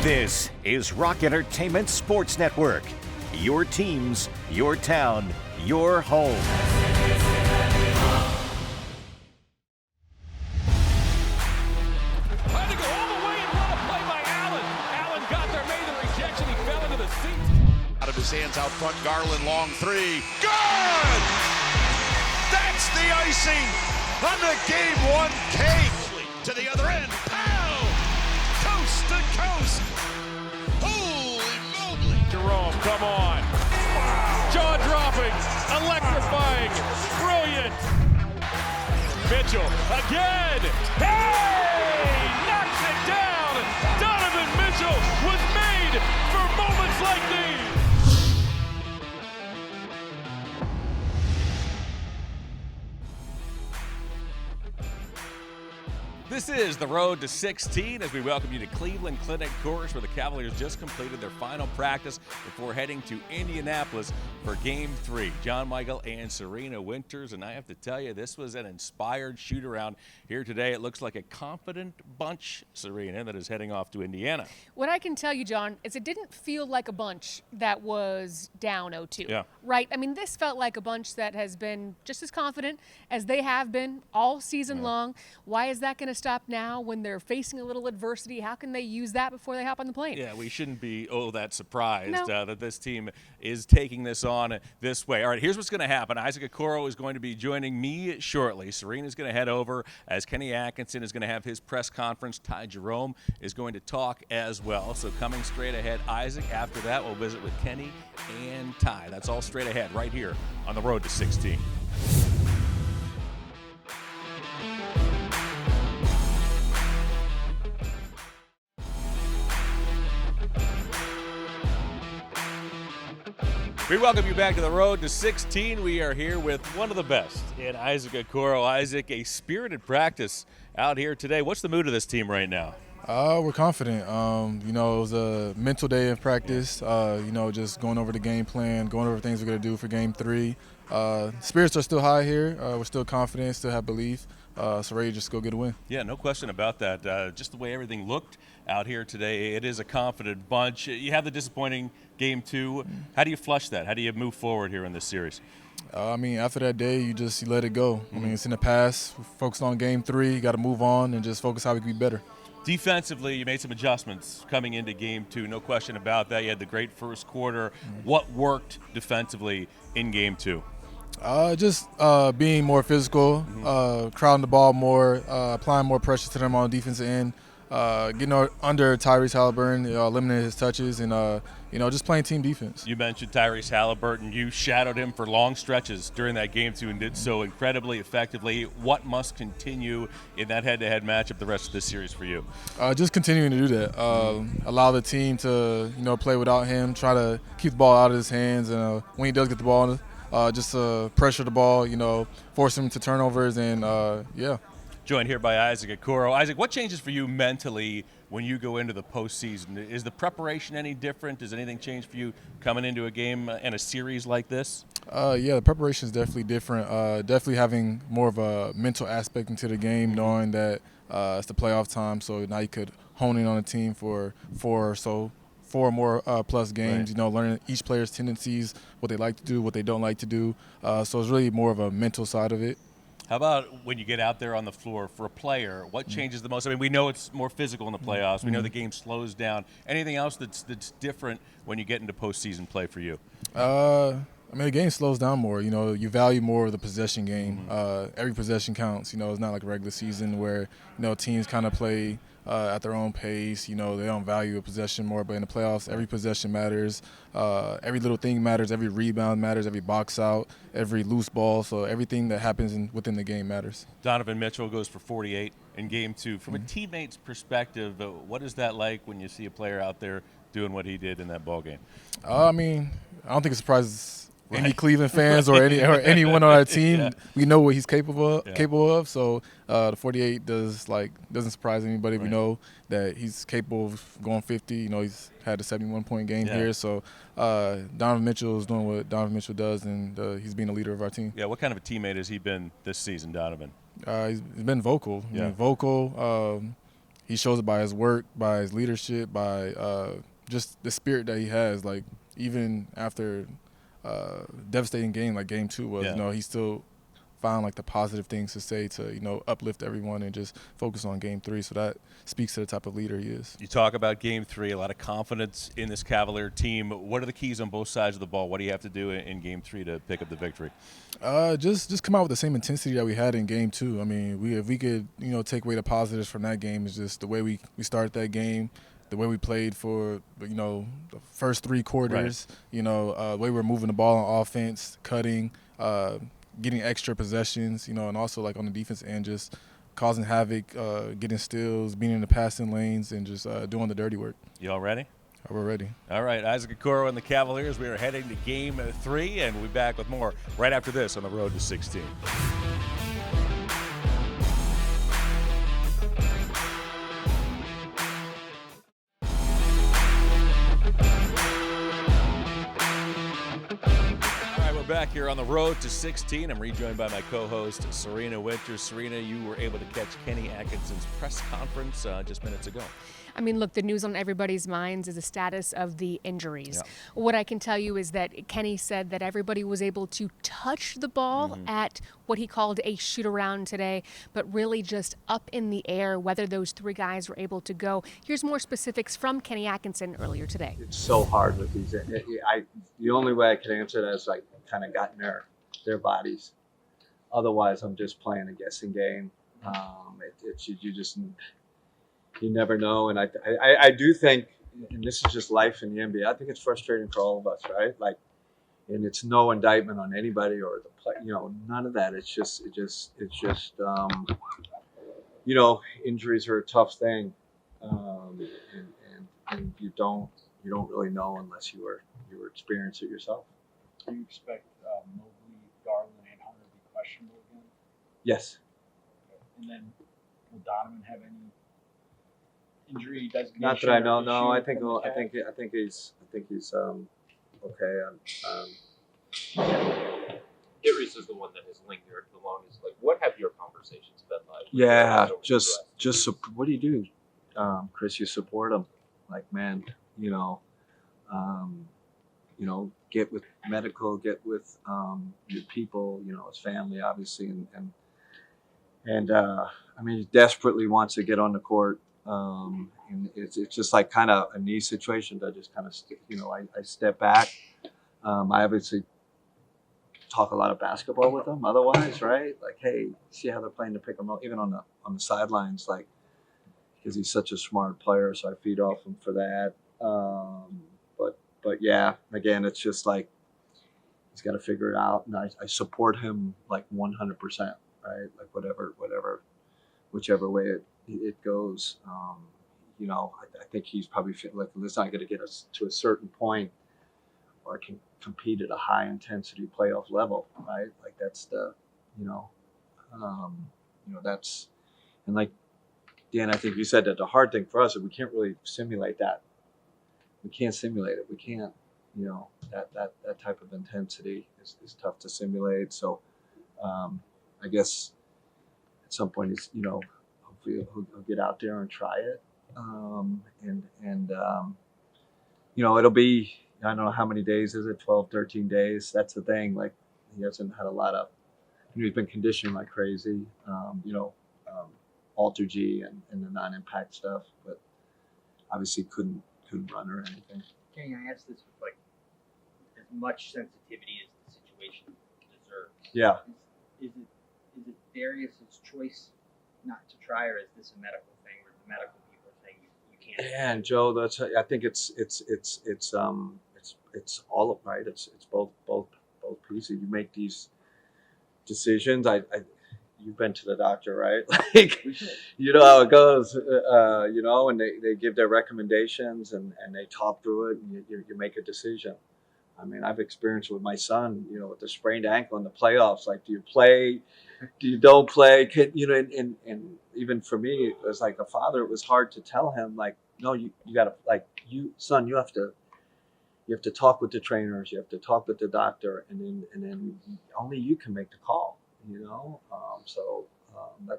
This is Rock Entertainment Sports Network. Your teams, your town, your home. Tried to go all the way and what a play by Allen. Allen got there, made the rejection. He fell into the seat. Out of his hands out front, Garland, long three. Good! That's the icing on the game one cake. To the other end. Pow! Coast to coast. Holy moly. Jerome, come on. Wow. Jaw dropping, electrifying, brilliant. Mitchell again. Hey! Knocks it down. Donovan Mitchell was made for moments like these. This is the Road to 16 as we welcome you to Cleveland Clinic Course, where the Cavaliers just completed their final practice before heading to Indianapolis for Game 3. John Michael and Serena Winters, and I have to tell you, this was an inspired shoot-around here today. It looks like a confident bunch, Serena, that is heading off to Indiana. What I can tell you, John, is it didn't feel like a bunch that was down 0-2. Yeah. Right? I mean, this felt like a bunch that has been just as confident as they have been all season long. Why is that going to stop now when they're facing a little adversity? How can they use that before they hop on the plane? Yeah, we shouldn't be that surprised No. that this team is taking this on this way. All right, here's what's going to happen. Isaac Okoro is going to be joining me shortly. Serena's going to head over as Kenny Atkinson is going to have his press conference. Ty Jerome is going to talk as well. So coming straight ahead, Isaac. After that, we'll visit with Kenny and Ty. That's all straight ahead right here on the Road to 16. We welcome you back to the Road to 16. We are here with one of the best in Isaac Okoro. Isaac, a spirited practice out here today. What's the mood of this team right now? We're confident. It was a mental day of practice, just going over the game plan, going over things we're going to do for Game 3. Spirits are still high here. We're still confident, still have belief. So ready to just go get a win. Yeah, no question about that. Just the way everything looked out here today, it is a confident bunch. You have the disappointing Game 2. How do you flush that? How do you move forward here in this series? After that day, you let it go. It's in the past. Focus on Game 3. You got to move on and just focus how we can be better. Defensively, you made some adjustments coming into Game 2. No question about that. You had the great first quarter. What worked defensively in Game 2? Being more physical, crowding the ball more, applying more pressure to them on the defensive end, getting under Tyrese Halliburton, limiting his touches, and just playing team defense. You mentioned Tyrese Halliburton. You shadowed him for long stretches during that Game 2 and did so incredibly effectively. What must continue in that head-to-head matchup the rest of this series for you? Just continuing to do that. Allow the team to play without him. Try to keep the ball out of his hands, and when he does get the ball, pressure the ball, force him to turnovers, and Joined here by Isaac Okoro. Isaac, what changes for you mentally when you go into the postseason? Is the preparation any different? Does anything change for you coming into a game and a series like this? The preparation is definitely different. Definitely having more of a mental aspect into the game, knowing that it's the playoff time, so now you could hone in on a team for four more plus games, right. Learning each player's tendencies, what they like to do, what they don't like to do. So it's really more of a mental side of it. How about when you get out there on the floor for a player? What changes the most? I mean, we know it's more physical in the playoffs. We know the game slows down. Anything else that's different when you get into postseason play for you? The game slows down more. You value more of the possession game. Every possession counts. It's not like a regular season where, teams kind of play at their own pace. They don't value a possession more. But in the playoffs, every possession matters. Every little thing matters. Every rebound matters. Every box out, every loose ball. So everything that happens within the game matters. Donovan Mitchell goes for 48 in Game 2. From a teammate's perspective, what is that like when you see a player out there doing what he did in that ball game? I don't think it surprises any Cleveland fans or anyone on our team. Yeah. We know what he's capable of. So the 48 doesn't surprise anybody. Right. We know that he's capable of going 50. He's had a 71-point game here. So Donovan Mitchell is doing what Donovan Mitchell does, and he's being the leader of our team. Yeah, what kind of a teammate has he been this season, Donovan? He's been vocal. Yeah. Vocal. he shows it by his work, by his leadership, by just the spirit that he has. Like, even after devastating game like Game 2 was, he still found like the positive things to say to, uplift everyone and just focus on Game 3. So that speaks to the type of leader he is. You talk about Game 3, a lot of confidence in this Cavalier team. What are the keys on both sides of the ball? What do you have to do in Game 3 to pick up the victory? Just come out with the same intensity that we had in Game 2. I mean, if we could, take away the positives from that game, is just the way we started that game, the way we played for, the first 3 quarters, right. The way we're moving the ball on offense, cutting, getting extra possessions, and also like on the defense end, just causing havoc, getting steals, being in the passing lanes, and just doing the dirty work. You all ready? We're ready. All right, Isaac Okoro and the Cavaliers. We are heading to Game 3, and we'll be back with more right after this on the road to 16. Back here on the road to 16. I'm rejoined by my co-host, Serena Winters. Serena, you were able to catch Kenny Atkinson's press conference just minutes ago. I mean, look, the news on everybody's minds is the status of the injuries. Yeah. What I can tell you is that Kenny said that everybody was able to touch the ball at what he called a shoot-around today, but really just up in the air, whether those 3 guys were able to go. Here's more specifics from Kenny Atkinson earlier today. It's so hard with these. The only way I can answer that is like kind of got in their bodies. Otherwise, I'm just playing a guessing game. You never know. And I do think, and this is just life in the NBA, I think it's frustrating for all of us, right? Like, and it's no indictment on anybody or the play, none of that. It's just injuries are a tough thing. And you don't really know unless you experience it yourself. Do you expect Mobley, Garland, and Hunter to be questionable again? Yes. And then will Donovan have any injury designation? Not that I know. No, I think he's okay. Darius is the one that has lingered the longest. Like, what have your conversations been like? Yeah, just what do you do, Chris? You support him, like, man, get with medical, get with your people, his family, obviously, and I mean, he desperately wants to get on the court, and it's just like kind of a knee situation that just kind of, I step back. I obviously talk a lot of basketball with him. Otherwise, right? Like, hey, see how they're playing to pick him up, even on the sidelines, like, because he's such a smart player, so I feed off him for that. But yeah, again, it's just like he's got to figure it out, and I support him like 100%, right? Like whichever way it goes. I think he's probably like, it's not going to get us to a certain point where I can compete at a high intensity playoff level, right? Like that's that's, and like Dan, I think you said that the hard thing for us is we can't really simulate that. We can't simulate it. We can't, that type of intensity is tough to simulate. So I guess at some point he's, hopefully he'll get out there and try it. It'll be, I don't know how many days is it, 12, 13 days. That's the thing. Like, he hasn't had a lot of, he's been conditioned like crazy, Alter G and the non-impact stuff, but obviously couldn't run or anything. Kenny, I asked this with like as much sensitivity as the situation deserves. Yeah. Is it Darius's choice not to try, or is this a medical thing where the medical people are saying you can't? Yeah, and Joe, I think it's all of, right. It's both pieces. You make these decisions. You've been to the doctor, right? Like, you know how it goes, and they give their recommendations and they talk through it, and you make a decision. I mean, I've experienced with my son, with the sprained ankle in the playoffs. Like, do you play? Do you don't play? And even for me, as like a father, it was hard to tell him, like, no, you got to, like, you have to talk with the trainers, you have to talk with the doctor, and then only you can make the call.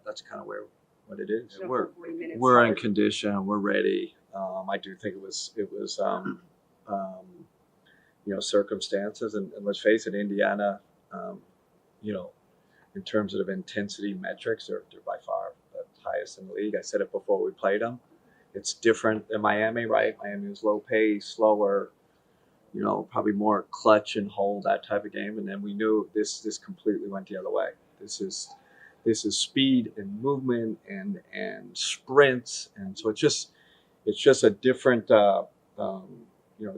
That's kind of where what it is. So We're 40 minutes we're in hard. condition. We're ready. I do think it was circumstances, and let's face it, Indiana, you know, in terms of intensity metrics, they're by far the highest in the league. I said it before we played them. It's different than Miami, right? Miami was low pace, slower, probably more clutch and hold, that type of game. And then we knew this completely went the other way. This is speed and movement and sprints, and so it's just a different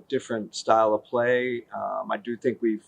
different style of play. I do think we've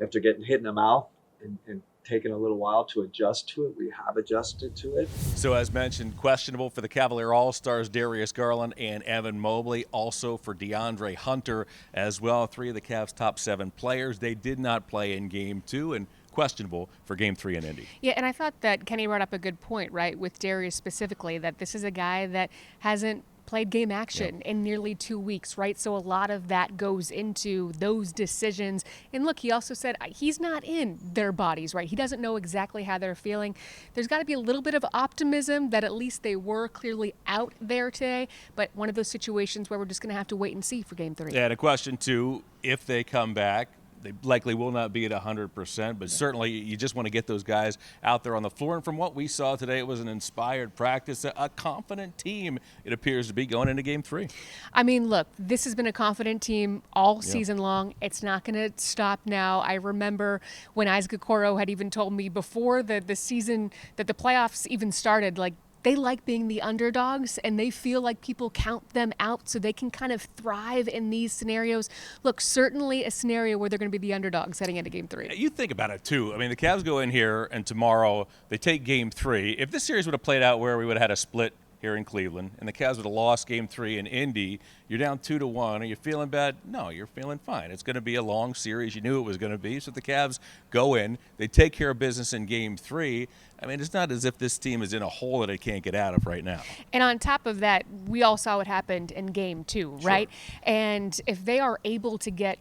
after getting hit in the mouth and taken a little while to adjust to it. We have adjusted to it. So as mentioned, questionable for the Cavalier All-Stars, Darius Garland and Evan Mobley. Also for DeAndre Hunter as well. 3 of the Cavs' top 7 players. They did not play in Game 2 and questionable for Game 3 in Indy. Yeah, and I thought that Kenny brought up a good point, right, with Darius specifically, that this is a guy that hasn't played game action in nearly 2 weeks, right? So a lot of that goes into those decisions. And look, he also said he's not in their bodies, right? He doesn't know exactly how they're feeling. There's got to be a little bit of optimism that at least they were clearly out there today, but one of those situations where we're just going to have to wait and see for Game 3. Yeah, and a question, too, if they come back, they likely will not be at 100%, but certainly you just want to get those guys out there on the floor. And from what we saw today, it was an inspired practice, a confident team, it appears to be, going into Game 3. I mean, look, this has been a confident team all season long. It's not going to stop now. I remember when Isaac Okoro had even told me before the season that the playoffs even started, like, they like being the underdogs, and they feel like people count them out so they can kind of thrive in these scenarios. Look, certainly a scenario where they're going to be the underdogs heading into Game 3. You think about it, too. I mean, the Cavs go in here, and tomorrow they take Game 3. If this series would have played out where we would have had a split here in Cleveland, and the Cavs would have lost Game 3 in Indy, you're down 2-1. Are you feeling bad? No, you're feeling fine. It's going to be a long series. You knew it was going to be. So the Cavs go in. They take care of business in Game 3. I mean, it's not as if this team is in a hole that it can't get out of right now. And on top of that, we all saw what happened in Game 2, right? And if they are able to get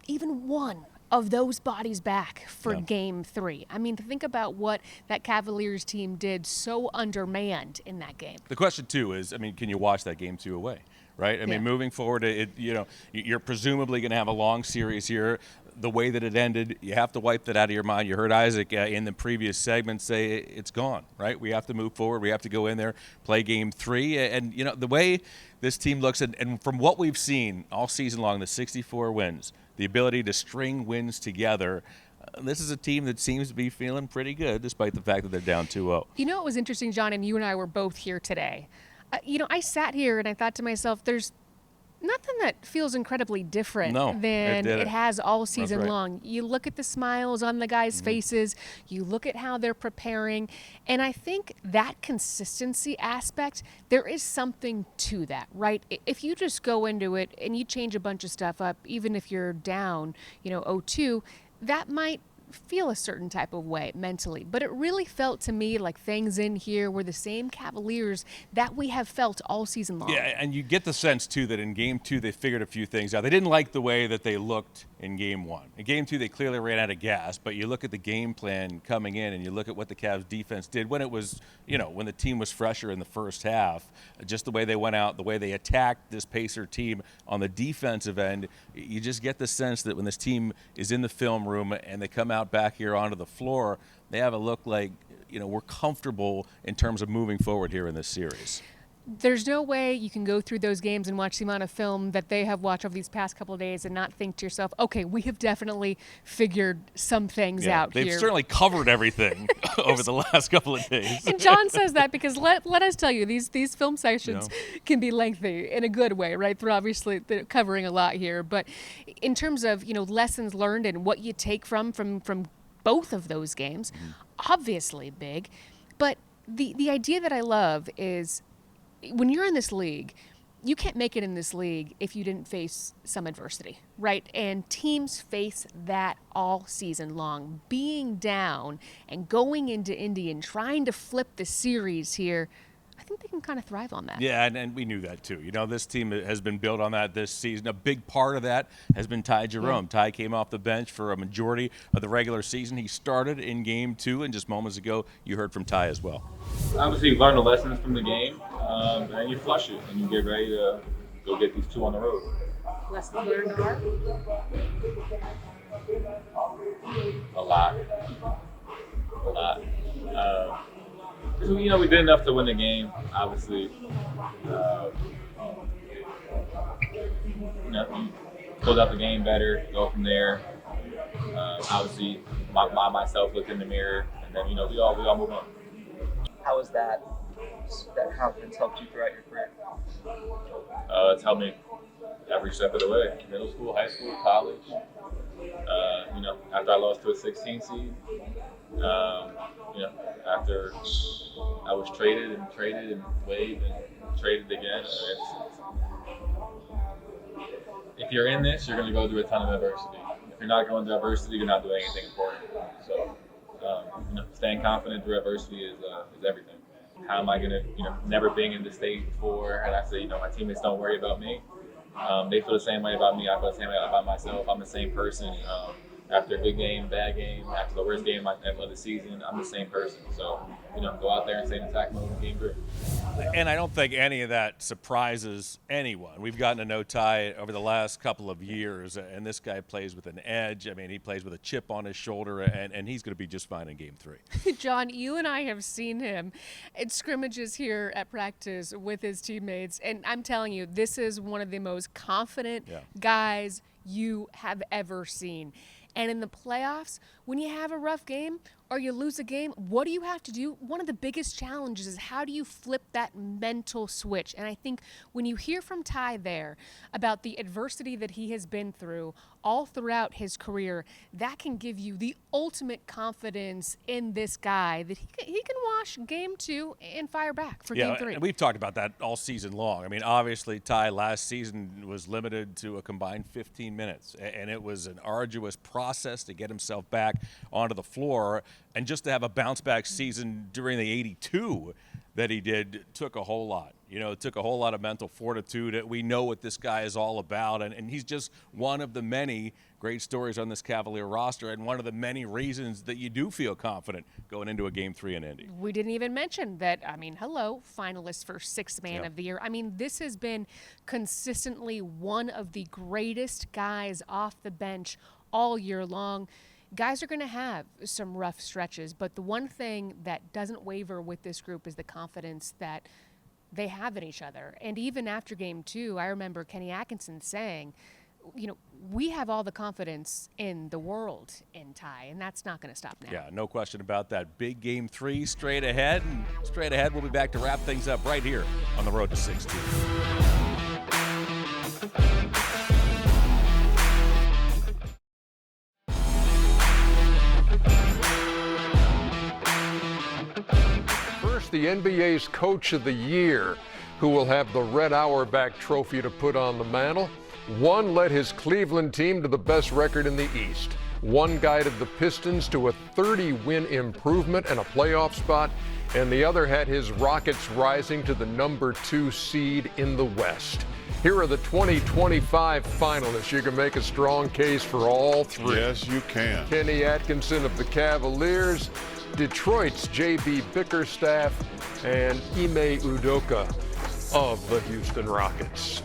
even one of those bodies back for Game 3. I mean, think about what that Cavaliers team did so undermanned in that game. The question, too, is, I mean, can you watch that Game 2 away, right? I mean, moving forward, you're presumably going to have a long series here. The way that it ended, you have to wipe that out of your mind. You heard Isaac in the previous segment say it's gone, right? We have to move forward. We have to go in there, play Game 3. And, the way this team looks, and from what we've seen all season long, the 64 wins, the ability to string wins together, this is a team that seems to be feeling pretty good despite the fact that they're down 2-0. You know what was interesting, John, and you and I were both here today. I sat here and I thought to myself, there's nothing that feels incredibly different than it has all season long. You look at the smiles on the guys' faces, you look at how they're preparing, and I think that consistency aspect, there is something to that, right? If you just go into it and you change a bunch of stuff up, even if you're down, 0-2, that might feel a certain type of way mentally, but it really felt to me like things in here were the same Cavaliers that we have felt all season long. Yeah, and you get the sense, too, that in Game 2 they figured a few things out. They didn't like the way that they looked in Game 1. In Game 2 they clearly ran out of gas, but you look at the game plan coming in and you look at what the Cavs defense did when it was, when the team was fresher in the first half, just the way they went out, the way they attacked this Pacer team on the defensive end, you just get the sense that when this team is in the film room and they come out back here onto the floor, they have a look like, we're comfortable in terms of moving forward here in this series. There's no way you can go through those games and watch the amount of film that they have watched over these past couple of days and not think to yourself, okay, we have definitely figured some things out they've here. They've certainly covered everything over the last couple of days. And John says that because let us tell you, these film sessions can be lengthy in a good way, right? They're obviously covering a lot here. But in terms of, lessons learned and what you take from both of those games, obviously big. But the idea that I love is, when you're in this league, you can't make it in this league if you didn't face some adversity, right? And teams face that all season long. Being down and going into Indy and trying to flip the series here, I think they can kind of thrive on that. Yeah, and we knew that too. You know, this team has been built on that this season. A big part of that has been Ty Jerome. Ty came off the bench for a majority of the regular season. He started in Game 2, and just moments ago, you heard from Ty as well. Obviously, you learn the lessons from the game, and then you flush it, and you get ready to go get these 2 on the road. Lessons learned are? A lot. You know, we did enough to win the game, obviously. You know, you close out the game better, go from there. Obviously, myself looked in the mirror, and then, you know, we all move on. How has that confidence helped you throughout your career? It's helped me every step of the way. Middle school, high school, college. You know, after I lost to a 16 seed, you know, after I was traded and waived and traded again. If you're in this, you're going to go through a ton of adversity. If you're not going through adversity, you're not doing anything important. So, you know, staying confident through adversity is everything. How am I going to, you know, never being in the state before, and I say, you know, my teammates don't worry about me. They feel the same way about me. I feel the same way about myself. I'm the same person. After a good game, bad game, after the worst game of the season, I'm the same person. So, you know, go out there and stay in attack mode in Game 3. And I don't think any of that surprises anyone. We've gotten to know Ty over the last couple of years, and this guy plays with an edge. I mean, he plays with a chip on his shoulder, and he's going to be just fine in Game 3. John, you and I have seen him at scrimmages here at practice with his teammates, and I'm telling you, this is one of the most confident guys you have ever seen. And in the playoffs, when you have a rough game or you lose a game, what do you have to do? One of the biggest challenges is how do you flip that mental switch? And I think when you hear from Ty there about the adversity that he has been through all throughout his career, that can give you the ultimate confidence in this guy that he can wash Game 2 and fire back for Game 3. And we've talked about that all season long. I mean, obviously, Ty last season was limited to a combined 15 minutes, and it was an arduous process to get himself back onto the floor. And just to have a bounce-back season during the 82 that he did took a whole lot. You know, it took a whole lot of mental fortitude. We know what this guy is all about, and he's just one of the many great stories on this Cavalier roster and one of the many reasons that you do feel confident going into a Game 3 in Indy. We didn't even mention that, I mean, finalist for Sixth Man of the Year. I mean, this has been consistently one of the greatest guys off the bench all year long. Guys are going to have some rough stretches, but the one thing that doesn't waver with this group is the confidence that they have in each other. And even after Game 2, I remember Kenny Atkinson saying, you know, we have all the confidence in the world in Ty, and that's not going to stop now. Yeah, no question about that. Big Game 3 straight ahead. And straight ahead, we'll be back to wrap things up right here on the road to 16. The NBA's Coach of the Year, who will have the Red Auerbach Trophy to put on the mantle. One led his Cleveland team to the best record in the East. One guided the Pistons to a 30-win improvement and a playoff spot, and the other had his Rockets rising to the number 2 seed in the West. Here are the 2025 finalists. You can make a strong case for all three. Yes, you can. Kenny Atkinson of the Cavaliers, Detroit's J.B. Bickerstaff, and Ime Udoka of the Houston Rockets.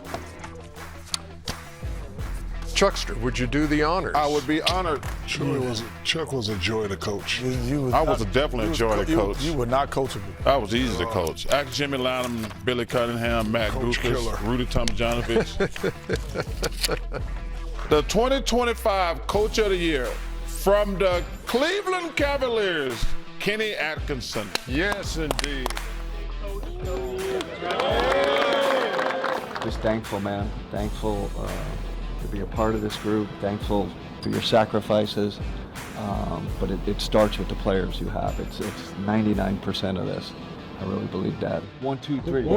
Chuckster, would you do the honors? I would be honored. Chuck was a joy to coach. I was definitely a joy to coach. You were not coachable. I was easy to coach. Ask Jimmy Lanham, Billy Cunningham, Matt Gukas, Rudy Tomjanovich. The 2025 Coach of the Year from the Cleveland Cavaliers, Kenny Atkinson. Yes, indeed. Just thankful, man. Thankful to be a part of this group. Thankful for your sacrifices. But it starts with the players you have. It's 99% of this. I really believe that. 1, 2, 3.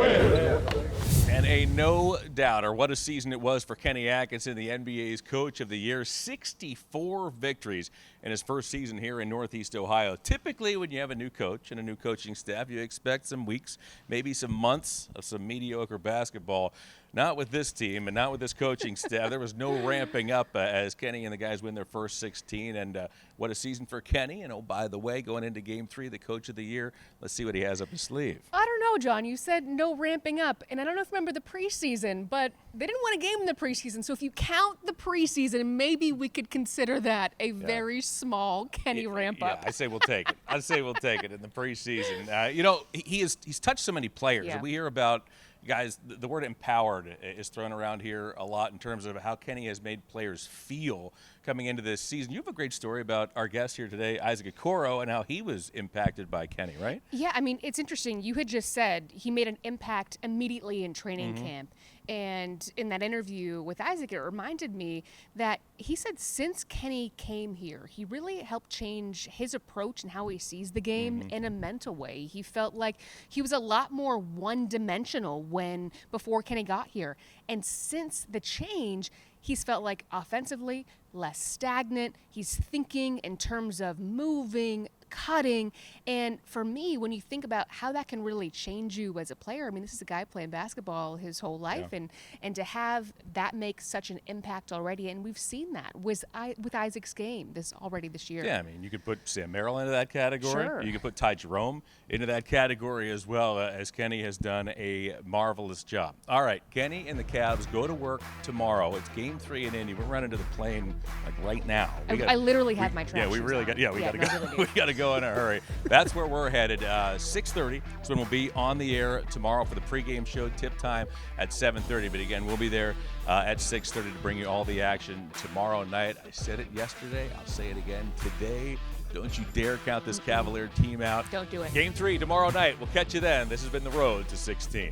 And a a no doubter. What a season it was for Kenny Atkinson, the NBA's Coach of the Year. 64 victories in his first season here in Northeast Ohio. Typically, when you have a new coach and a new coaching staff, you expect some weeks, maybe some months of some mediocre basketball. Not with this team and not with this coaching staff. There was no ramping up as Kenny and the guys win their first 16. And what a season for Kenny. And, oh, by the way, going into Game 3, the Coach of the Year, let's see what he has up his sleeve. I don't know, John. You said no ramping up. And I don't know if you remember the preseason, but they didn't win a game in the preseason. So if you count the preseason, maybe we could consider that a very small Kenny ramp up. Yeah, I say we'll take it. I say we'll take it in the preseason. He's touched so many players. Yeah. And we hear about guys, the word empowered is thrown around here a lot in terms of how Kenny has made players feel coming into this season. You have a great story about our guest here today, Isaac Okoro, and how he was impacted by Kenny, right? Yeah, I mean, it's interesting. You had just said he made an impact immediately in training camp. And in that interview with Isaac, it reminded me that he said since Kenny came here, he really helped change his approach and how he sees the game in a mental way. He felt like he was a lot more one-dimensional before Kenny got here. And since the change, he's felt like offensively less stagnant. He's thinking in terms of moving, cutting. And for me, when you think about how that can really change you as a player, I mean, this is a guy playing basketball his whole life, and to have that make such an impact already, and we've seen that with Isaac's game this year. Yeah, I mean, you could put Sam Merrill into that category. Sure. You could put Ty Jerome into that category as well, as Kenny has done a marvelous job. All right, Kenny and the Cavs go to work tomorrow. It's Game 3 in Indy. We're running to the plane like right now. I literally have my trash. Yeah, we really got. Yeah, we got to go. Really We got to go in a hurry. That's where we're headed. 6:30 is when we'll be on the air tomorrow for the pregame show. Tip time at 7:30. But again, we'll be there at 6:30 to bring you all the action tomorrow night. I said it yesterday. I'll say it again today. Don't you dare count this Cavalier team out. Don't do it. Game 3 tomorrow night. We'll catch you then. This has been The Road to 16.